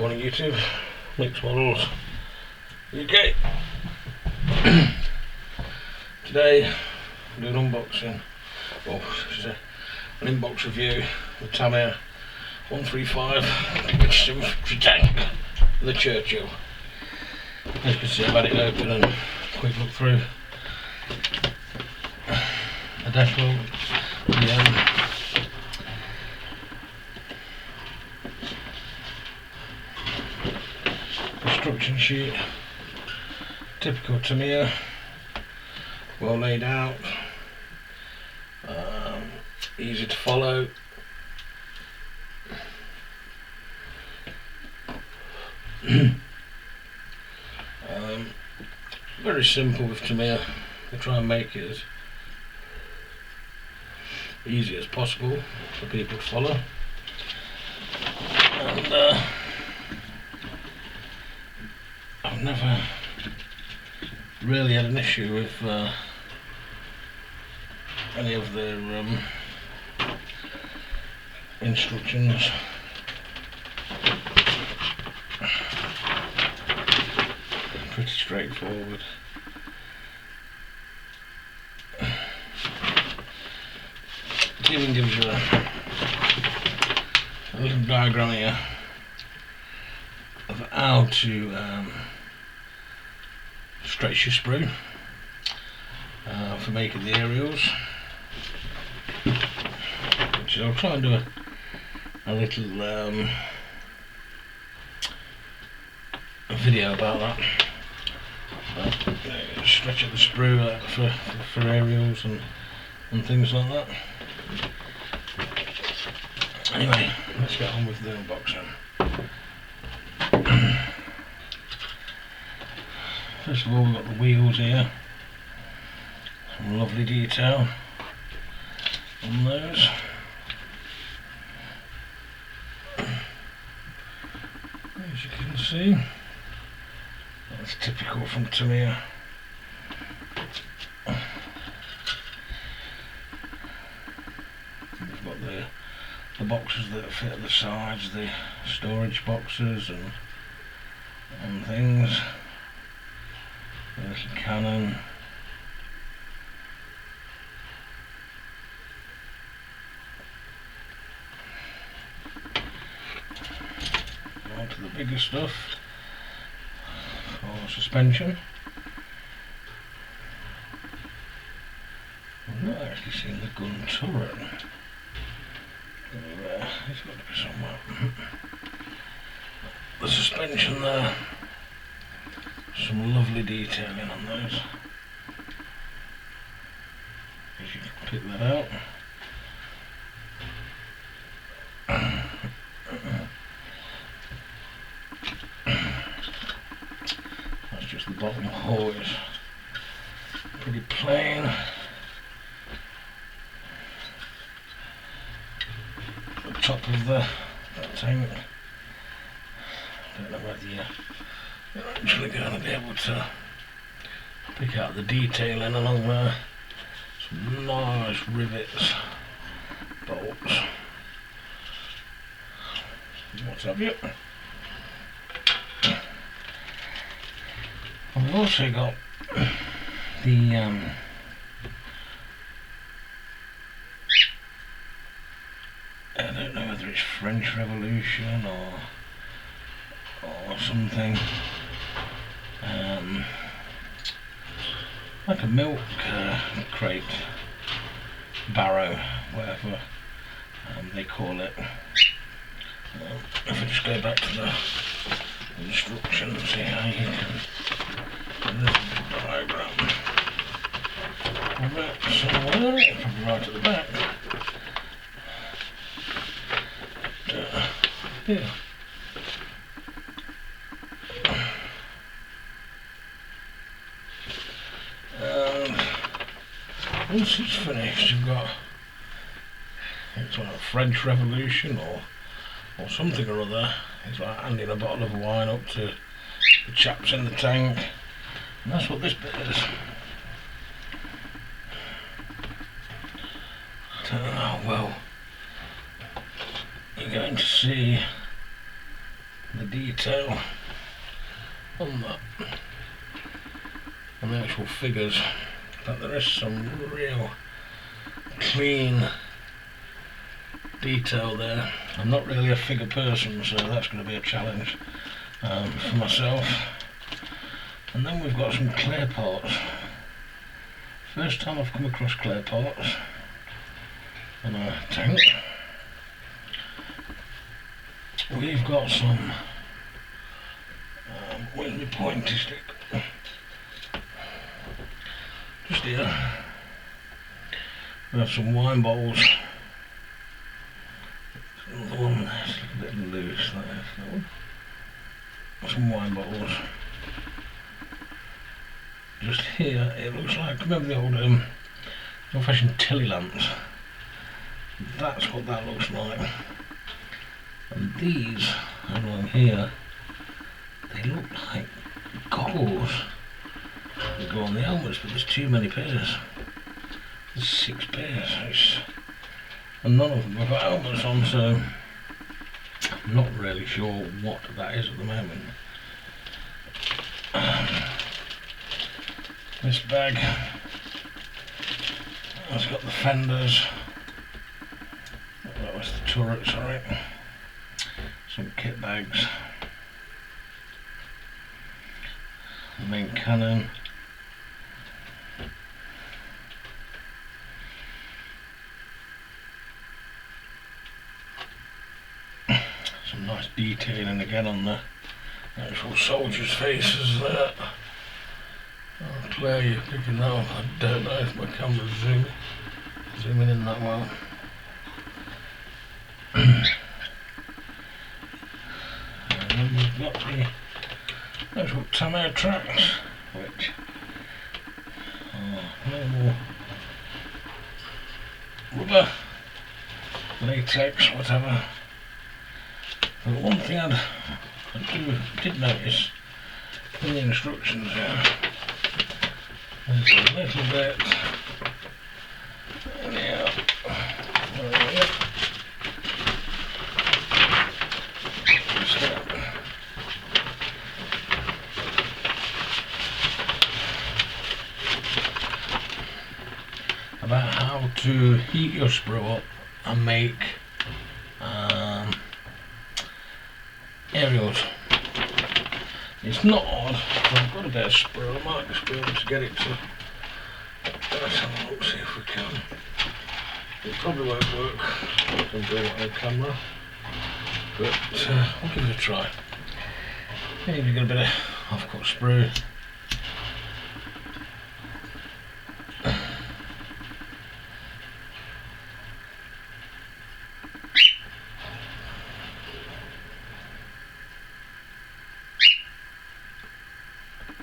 Morning YouTube, Mixed Models UK. Today I'm doing an unboxing, well, an inbox review of Tamiya 135 British infantry tank with a Churchill. As you can see, I've had it open and quick look through the dashboard. Instruction sheet, typical Tamiya, well laid out, easy to follow. Very simple with Tamiya. They try and make it as easy as possible for people to follow. And I've never really had an issue with any of their instructions. Pretty straightforward. It even gives you a little diagram here of how to stretch your sprue for making the aerials, which I'll try and do a little a video about that. Stretch up the sprue for aerials and things like that. Anyway, let's get on with the unboxing. First of all, we've got the wheels here. Some lovely detail on those. As you can see, that's typical from Tamiya. We've got the boxes that fit at the sides, the storage boxes and things. A little cannon. On to the bigger stuff for suspension. I've not actually seen the gun turret. It's got to be somewhere. The suspension there. Some lovely detailing on those. As you can pick that out. That's just the bottom hose. Pretty plain. The top of that tank. I don't know whether you're actually going to be able to pick out the detailing along there. Some nice rivets, bolts, what have you. And we've also got the I don't know whether it's French Revolution or something, like a milk crate, barrow, whatever they call it. If I just go back to the instructions here, you can this is the diagram of it somewhere, probably right at the back. Yeah. Once it's finished, you've got, it's like a French Revolution or something or other. It's like handing a bottle of wine up to the chaps in the tank, and that's what this bit is. I don't know how well you're going to see the detail on the actual figures, but there is some real clean detail there. I'm not really a figure person, so that's going to be a challenge for myself. And then we've got some clay pots. First time I've come across clay pots in a tank. We've got some, where's my pointy stick? Just here. We have some wine bottles. Another one that's a bit loose, that one. Some wine bottles. Just here, it looks like, remember the old-fashioned Tilly lamps? That's what that looks like. And these along here, they look like goggles that go on the helmets, but there's too many pairs. There's 6 pairs, and none of them have got helmets on, so I'm not really sure what that is at the moment. This bag has got the fenders, that was the turret, sorry, some kit bags, the main cannon, some nice detailing again on the actual soldiers' faces there. Oh, Claire, you're picking that up. I don't know if my camera's zooming in that well. And then we've got the actual Tamiya tracks, which are normal rubber, latex, whatever. But one thing I did notice in the instructions here, there's a little bit about how to heat your sprue up and make aerials. It's not odd, I've got a bit of sprue, I might just be able to get it to, let's have a look, see if we can. It probably won't work, I can do it on camera, but we'll give it a try. Maybe you get a bit of half-cut sprue.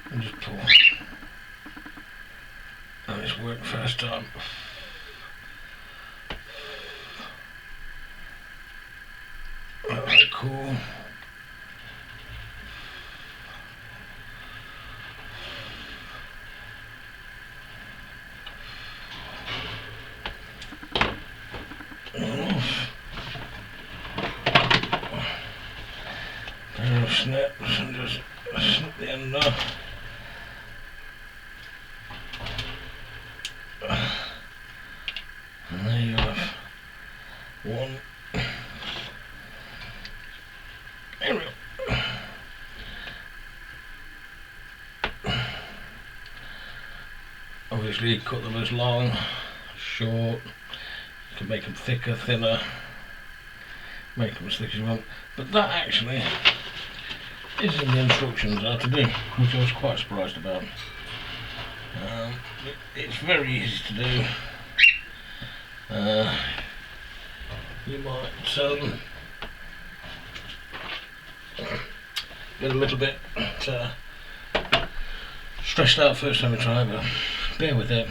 And just pull. And it's worked first time. That's cool. Pair of snips and just snip the end off. And there you have one aerial. Obviously you cut them as long, short, you can make them thicker, thinner, make them as thick as you want, but that actually is in the instructions how to do, which I was quite surprised about. It's very easy to do. You might get a little bit stressed out first time you try, but bear with it.